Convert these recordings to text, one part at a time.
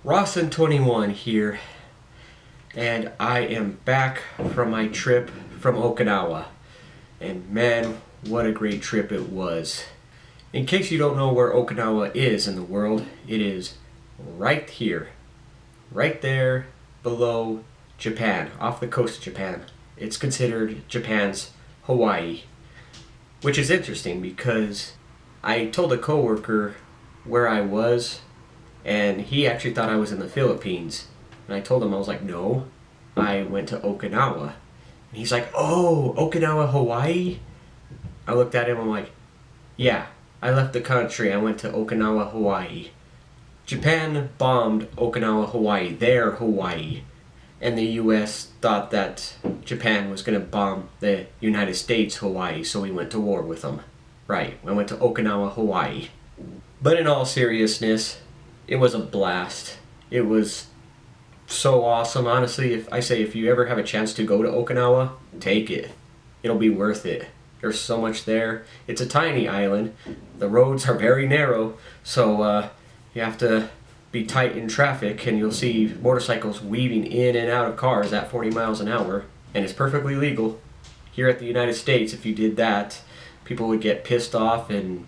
Rawson21 here, and I am back from my trip from Okinawa. And man, what a great trip it was. In case you don't know where Okinawa is in the world, it is right here, right there below Japan, off the coast of Japan. It's considered Japan's Hawaii, which is interesting because I told a coworker where I was, and he actually thought I was in the Philippines. And I told him, I was like, no, I went to Okinawa. And he's like, oh, Okinawa, Hawaii? I looked at him, I'm like, yeah, I left the country, I went to Okinawa, Hawaii. Japan bombed Okinawa, Hawaii, their Hawaii. And the US thought that Japan was going to bomb the United States, Hawaii, so we went to war with them. Right, I went to Okinawa, Hawaii. But in all seriousness, it was a blast. It was so awesome. Honestly, if you ever have a chance to go to Okinawa, take it. It'll be worth it. There's so much there. It's a tiny island. The roads are very narrow, so you have to be tight in traffic, and you'll see motorcycles weaving in and out of cars at 40 miles an hour, and it's perfectly legal. Here at the United States, if you did that, people would get pissed off and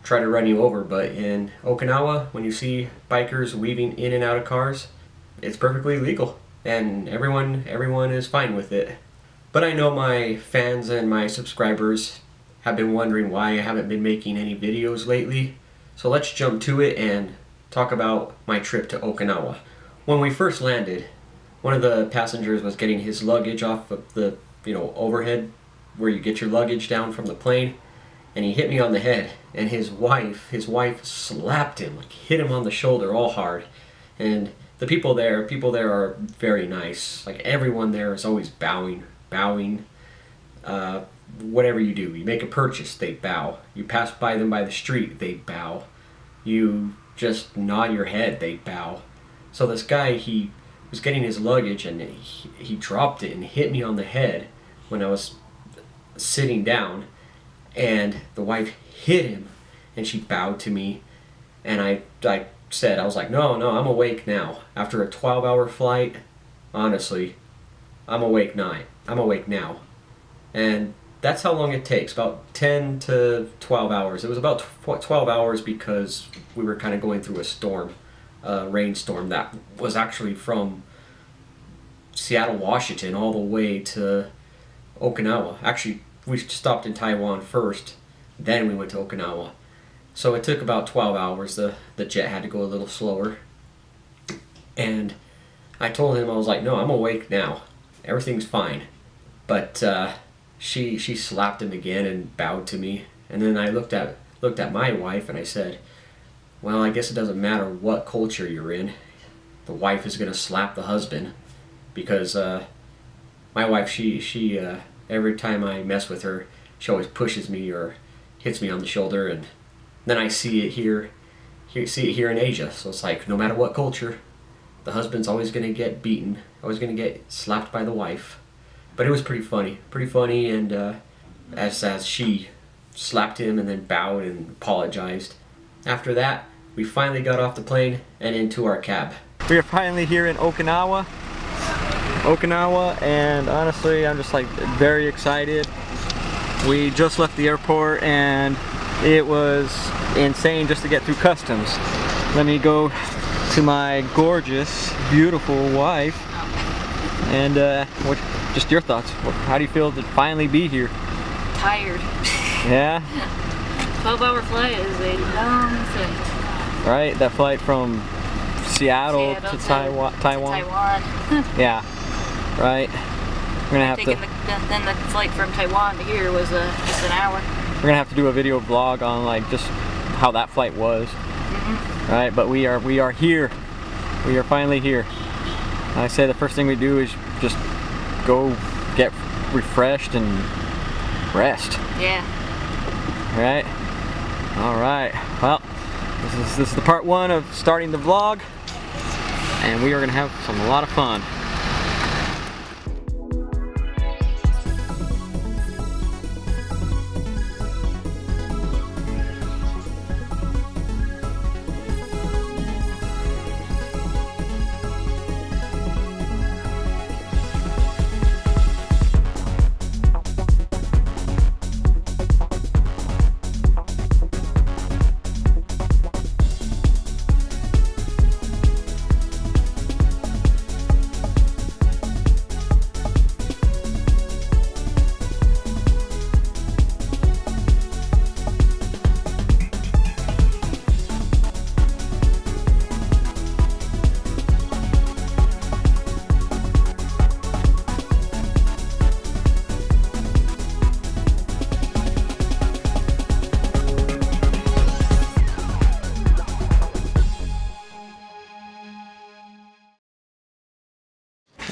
try to run you over, but in Okinawa, when you see bikers weaving in and out of cars, it's perfectly legal, and everyone is fine with it. But I know my fans and my subscribers have been wondering why I haven't been making any videos lately, so let's jump to it and talk about my trip to Okinawa. When we first landed, one of the passengers was getting his luggage off of the overhead where you get your luggage down from the plane, and he hit me on the head, and his wife slapped him, like hit him on the shoulder all hard. And the people there are very nice. Like everyone there is always bowing. Whatever you do, you make a purchase, they bow. You pass by them by the street, they bow. You just nod your head, they bow. So this guy, he was getting his luggage, and he dropped it and hit me on the head when I was sitting down. And the wife hit him, and she bowed to me, and I was like, no, I'm awake now. After a 12-hour flight, honestly, I'm awake now. And that's how long it takes, about 10 to 12 hours. It was about 12 hours because we were kind of going through a storm, a rainstorm that was actually from Seattle, Washington, all the way to Okinawa. Actually, we stopped in Taiwan first, then we went to Okinawa. So it took about 12 hours. The jet had to go a little slower. And I told him, I was like, no, I'm awake now. Everything's fine. But she slapped him again and bowed to me. And then I looked at my wife and I said, well, I guess it doesn't matter what culture you're in. The wife is going to slap the husband. Because my wife, she every time I mess with her, she always pushes me or hits me on the shoulder, and then I see it here in Asia. So it's like, no matter what culture, the husband's always going to get beaten, always going to get slapped by the wife. But it was pretty funny, and as she slapped him and then bowed and apologized. After that, we finally got off the plane and into our cab. We are finally here in Okinawa, and honestly, I'm just like very excited. We just left the airport, and it was insane just to get through customs. Let me go to my gorgeous, beautiful wife, and just your thoughts. How do you feel to finally be here? Tired. Yeah? 12-hour flight is a long flight. Right, that flight from Seattle to Taiwan. Yeah, right. We're gonna have then the flight from Taiwan to here was just an hour. We're gonna have to do a video vlog on like just how that flight was. Right, but we are here. We are finally here. I say the first thing we do is just go get refreshed and rest. Yeah. Right. All right. Well, this is the part one of starting the vlog, and we are gonna have a lot of fun.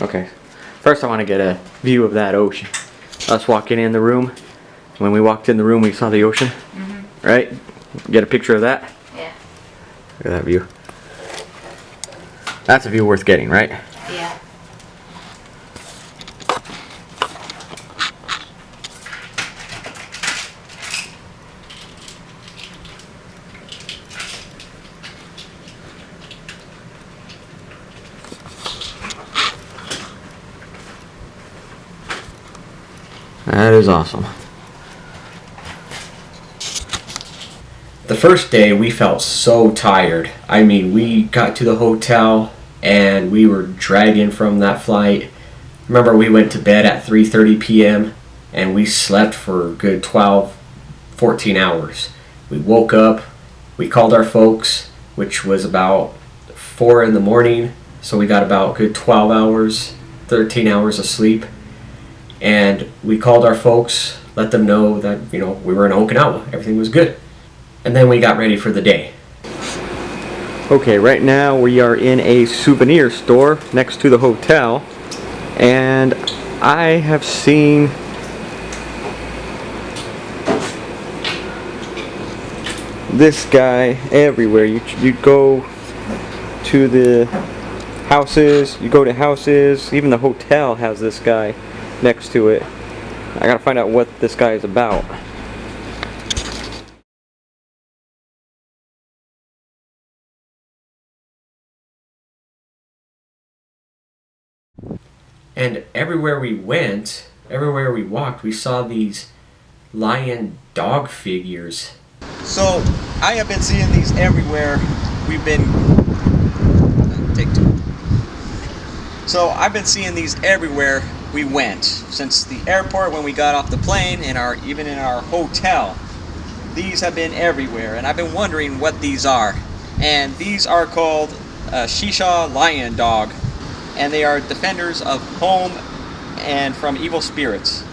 Okay, first I want to get a view of that ocean. Us walking in the room. When we walked in the room, we saw the ocean. Mm-hmm. Right? Get a picture of that? Yeah. Look at that view. That's a view worth getting, right? Yeah. That is awesome. The first day we felt so tired. I mean, we got to the hotel and we were dragging from that flight. Remember, we went to bed at 3:30 p.m. and we slept for a good 12, 14 hours. We woke up, we called our folks, which was about 4 in the morning, so we got about a good 12 hours, 13 hours of sleep. And we called our folks, let them know that, we were in Okinawa, everything was good. And then we got ready for the day. Okay, right now we are in a souvenir store next to the hotel, and I have seen this guy everywhere. You go to the houses, even the hotel has this guy next to it. I gotta find out what this guy is about. And everywhere we went, everywhere we walked, we saw these lion dog figures. So I have been seeing these everywhere. So I've been seeing these everywhere we went, since the airport, when we got off the plane, and even in our hotel. These have been everywhere, and I've been wondering what these are. And these are called Shisha Lion Dog, and they are defenders of home and from evil spirits.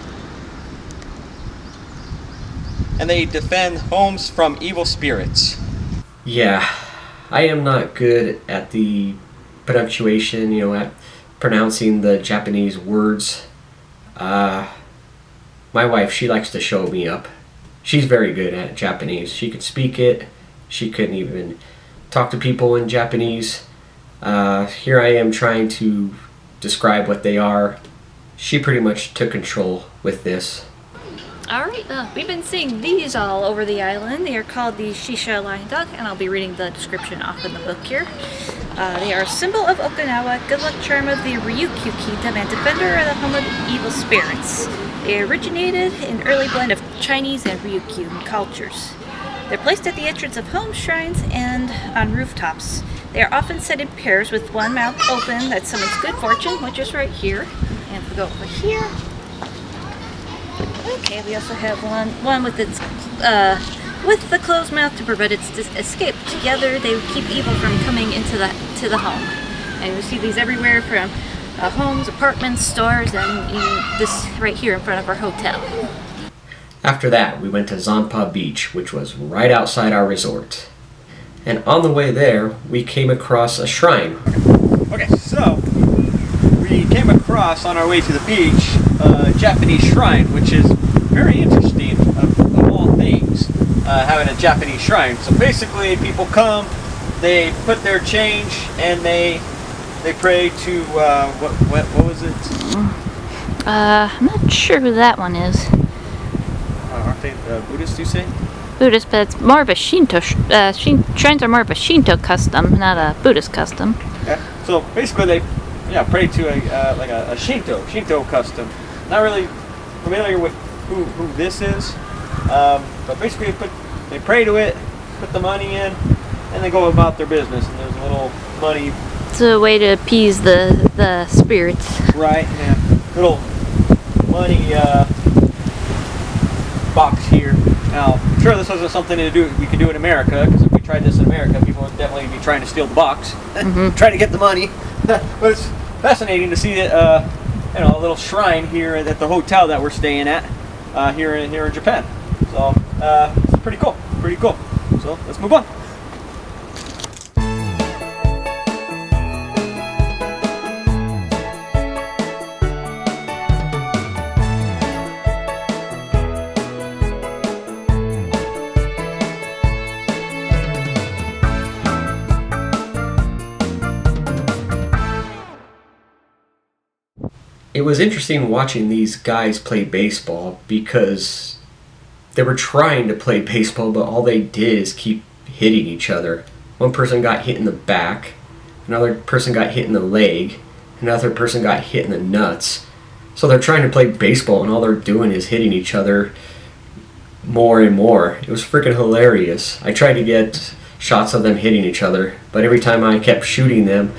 And they defend homes from evil spirits. Yeah, I am not good at the punctuation, at pronouncing the Japanese words. My wife, she likes to show me up. She's very good at Japanese. She could speak it. She couldn't even talk to people in Japanese. Here I am trying to describe what they are. She pretty much took control with this. Alright, we've been seeing these all over the island. They are called the Shisha Lion Dog, and I'll be reading the description off in the book here. They are a symbol of Okinawa, good luck charm of the Ryukyu Kingdom, and defender of the home of evil spirits. They originated in an early blend of Chinese and Ryukyu cultures. They're placed at the entrance of home shrines and on rooftops. They are often set in pairs with one mouth open that summons good fortune, which is right here. And if we go over here. Okay, we also have one with its with the closed mouth to prevent its escape. Together, they would keep evil from coming into the home. And you see these everywhere, from homes, apartments, stores, and this right here in front of our hotel. After that, we went to Zampa Beach, which was right outside our resort. And on the way there, we came across a shrine. Okay, so we came across on our way to the beach a Japanese shrine, which is very interesting of all things, having a Japanese shrine. So basically, people come, they put their change, and they pray to what was it? I'm not sure who that one is. Aren't they Buddhist, you say? Buddhist, but it's more of a Shinto. Shrines are more of a Shinto custom, not a Buddhist custom. Okay. So basically, they pray to a Shinto custom. Not really familiar with who this is, but basically they pray to it, put the money in, and they go about their business. And there's a little money. It's a way to appease the spirits. Right. Yeah. Little money box here. Now, I'm sure this wasn't something we could do in America, because if we tried this in America, people would definitely be trying to steal the box, trying to get the money. But it's fascinating to see that, a little shrine here at the hotel that we're staying at here in Japan. So it's pretty cool. Pretty cool. So let's move on. it was interesting watching these guys play baseball because they were trying to play baseball, but all they did is keep hitting each other. One person got hit in the back, another person got hit in the leg, another person got hit in the nuts. So they're trying to play baseball and all they're doing is hitting each other more and more. It was freaking hilarious. I tried to get shots of them hitting each other, but every time I kept shooting them,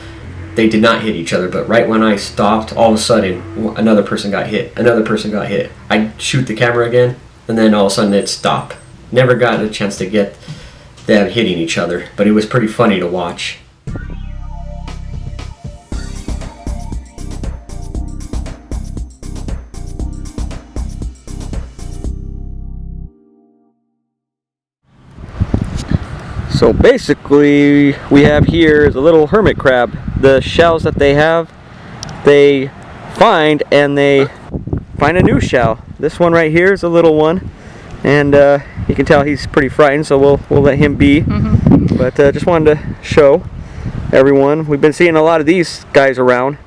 they did not hit each other. But right when I stopped, all of a sudden, another person got hit. Another person got hit. I'd shoot the camera again, and then all of a sudden it'd stop. Never got a chance to get them hitting each other, but it was pretty funny to watch. So basically, we have here is a little hermit crab. The shells that they have, they find and they find a new shell. This one right here is a little one, and you can tell he's pretty frightened, so we'll let him be. But just wanted to show everyone. We've been seeing a lot of these guys around,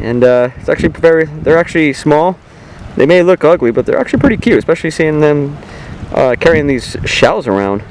and it's actually they're actually small. They may look ugly, but they're actually pretty cute, especially seeing them carrying these shells around.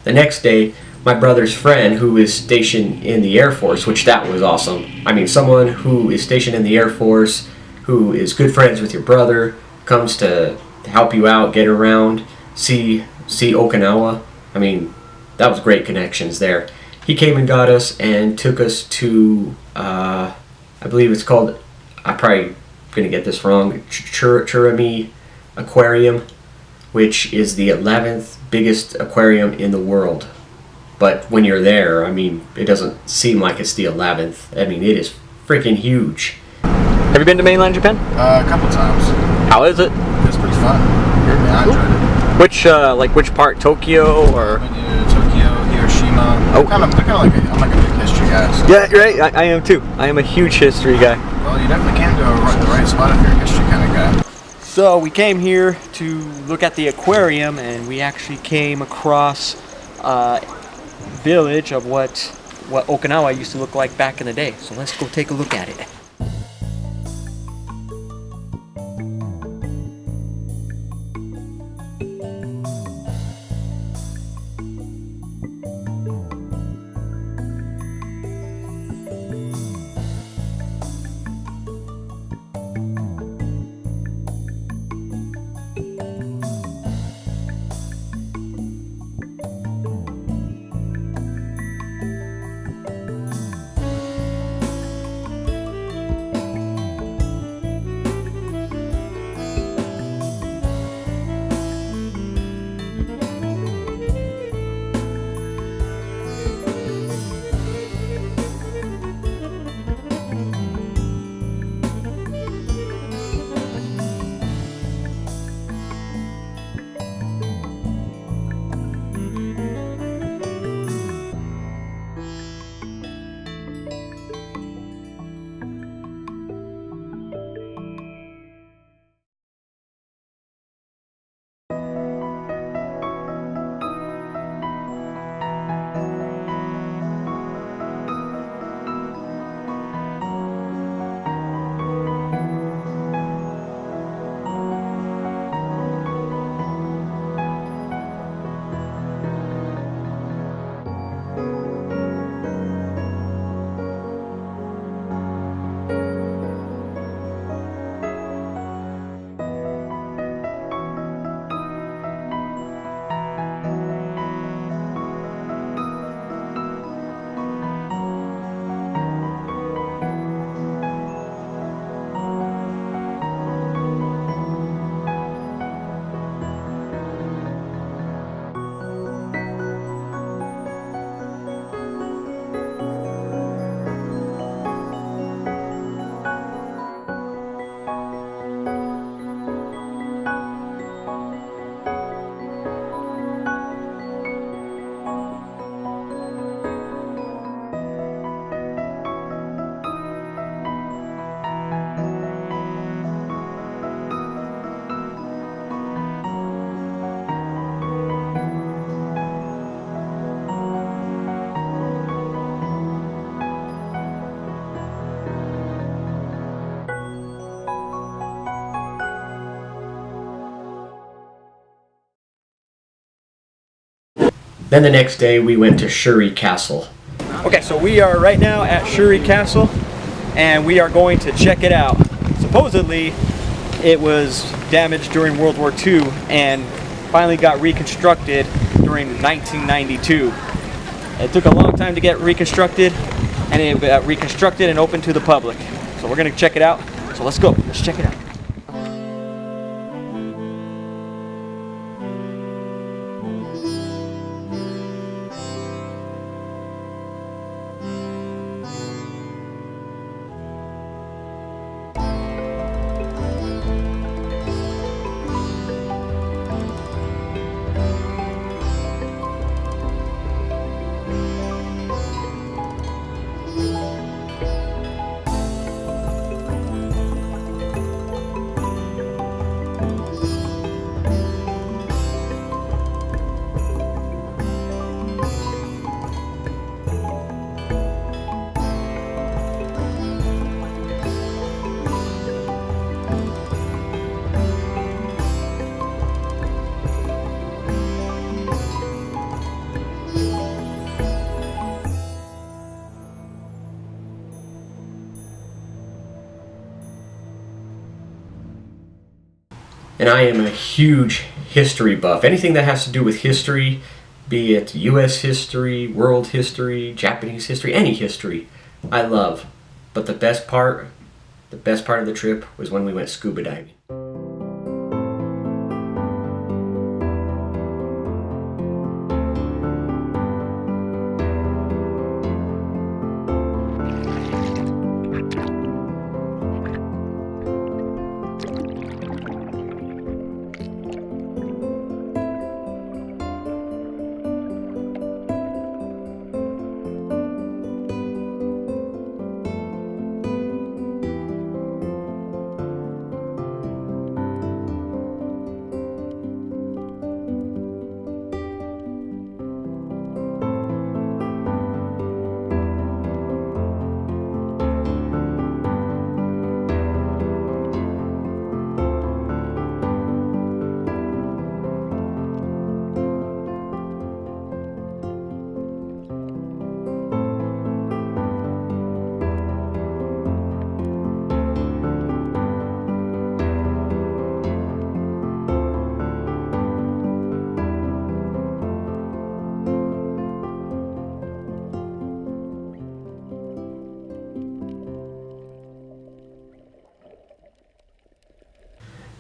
The next day, my brother's friend, who is stationed in the Air Force, which that was awesome. I mean, someone who is stationed in the Air Force, who is good friends with your brother, comes to help you out, get around, see Okinawa. I mean, that was great connections there. He came and got us and took us to, I believe it's called, I'm probably going to get this wrong, Cherie Aquarium, which is the 11th biggest aquarium in the world. But when you're there, I mean, it doesn't seem like it's the 11th. I mean, it is freaking huge. Have you been to mainland Japan? A couple times. How is it? It's pretty fun. I enjoyed it. Which part? Tokyo or? I've been to Tokyo, Hiroshima. Oh. I'm like a big history guy. So. Yeah, you're right. I am too. I am a huge history guy. Well, you definitely came to the right spot if you're a history kind of guy. So we came here to look at the aquarium, and we actually came across a village of what Okinawa used to look like back in the day. So let's go take a look at it. Then the next day we went to Cherie Castle. Okay, so we are right now at Cherie Castle, and we are going to check it out. Supposedly, it was damaged during World War II and finally got reconstructed during 1992. It took a long time to get reconstructed, and it got reconstructed and opened to the public. So we're gonna check it out. So let's go, let's check it out. And I am a huge history buff. Anything that has to do with history, be it US history, world history, Japanese history, any history, I love. But the best part of the trip was when we went scuba diving.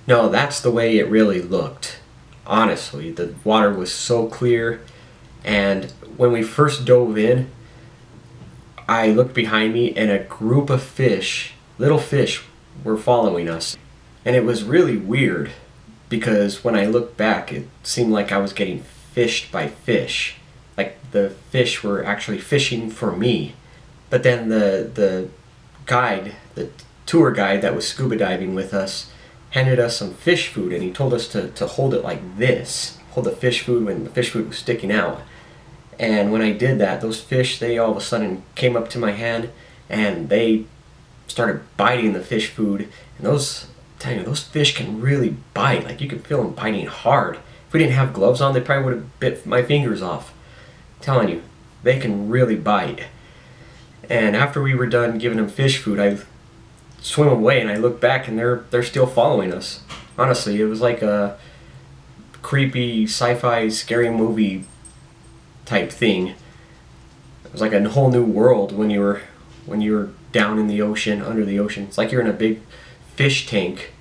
No, that's the way it really looked. Honestly, the water was so clear, and when we first dove in, I looked behind me and a group of fish, little fish, were following us. And it was really weird because when I looked back, it seemed like I was getting fished by fish. Like the fish were actually fishing for me. But then the guide, the tour guide that was scuba diving with us, handed us some fish food, and he told us to hold it like this. Hold the fish food when the fish food was sticking out. And when I did that, those fish, they all of a sudden came up to my hand and they started biting the fish food. And those fish can really bite. Like you can feel them biting hard. If we didn't have gloves on, they probably would have bit my fingers off. I'm telling you, they can really bite. And after we were done giving them fish food, I swim away and I look back and they're still following us. Honestly, it was like a creepy sci-fi scary movie type thing. It was like a whole new world when you were down in the ocean, under the ocean. It's like you're in a big fish tank.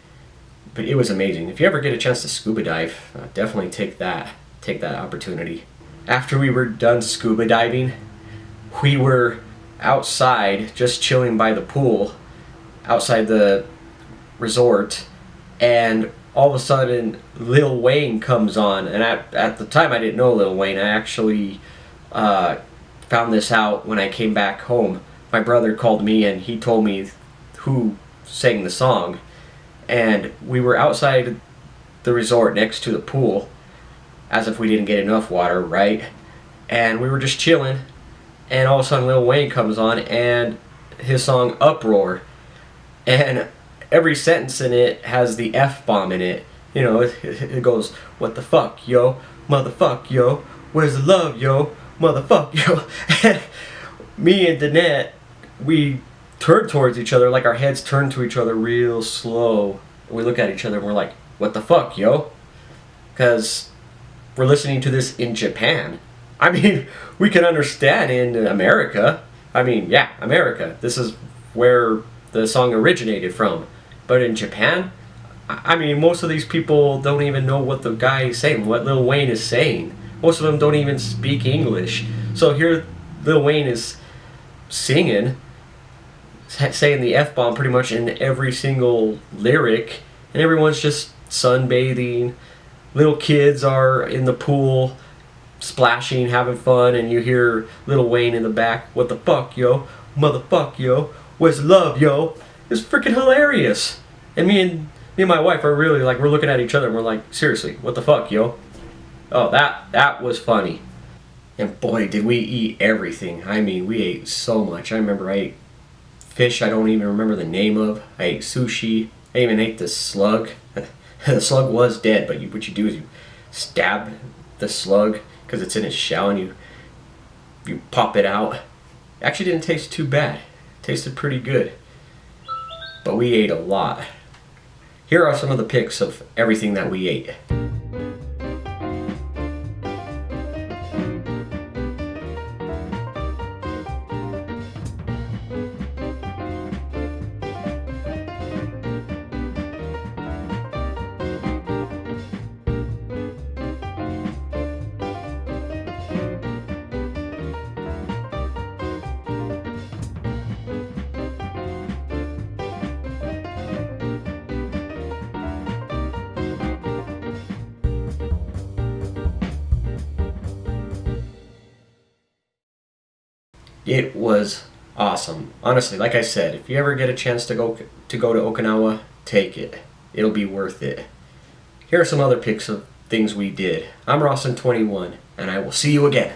But it was amazing. If you ever get a chance to scuba dive, definitely take that opportunity. After we were done scuba diving, we were outside just chilling by the pool outside the resort, and all of a sudden Lil Wayne comes on. And at the time I didn't know Lil Wayne. I actually found this out when I came back home. My brother called me and he told me who sang the song, and we were outside the resort next to the pool, as if we didn't get enough water, right? And we were just chilling, and all of a sudden Lil Wayne comes on and his song Uproar. And every sentence in it has the F-bomb in it. You know, it goes, what the fuck, yo, motherfuck, yo, where's the love, yo? Motherfucker, yo. And me and Danette, we turned towards each other, like our heads turned to each other real slow. We look at each other and we're like, what the fuck, yo? Because we're listening to this in Japan. I mean, we can understand in America. I mean, yeah, America. This is where the song originated from. But in Japan, I mean, most of these people don't even know what the guy is saying, what Lil Wayne is saying. Most of them don't even speak English. So here Lil Wayne is singing, saying the F-bomb pretty much in every single lyric, and everyone's just sunbathing. Little kids are in the pool, splashing, having fun, and you hear Lil Wayne in the back, what the fuck, yo? Motherfuck, yo? Where's love, yo? It's freaking hilarious. And me and my wife are really like, we're looking at each other and we're like, seriously, what the fuck, yo? Oh, that was funny. And boy, did we eat everything. I mean, we ate so much. I remember I ate fish I don't even remember the name of. I ate sushi. I even ate the slug. The slug was dead, but what you do is you stab the slug because it's in its shell, and you pop it out. Actually didn't taste too bad. It tasted pretty good. But we ate a lot. Here are some of the pics of everything that we ate. It was awesome. Honestly, like I said, if you ever get a chance to go to Okinawa, take it. It'll be worth it. Here are some other pics of things we did. I'm Rawson21, and I will see you again.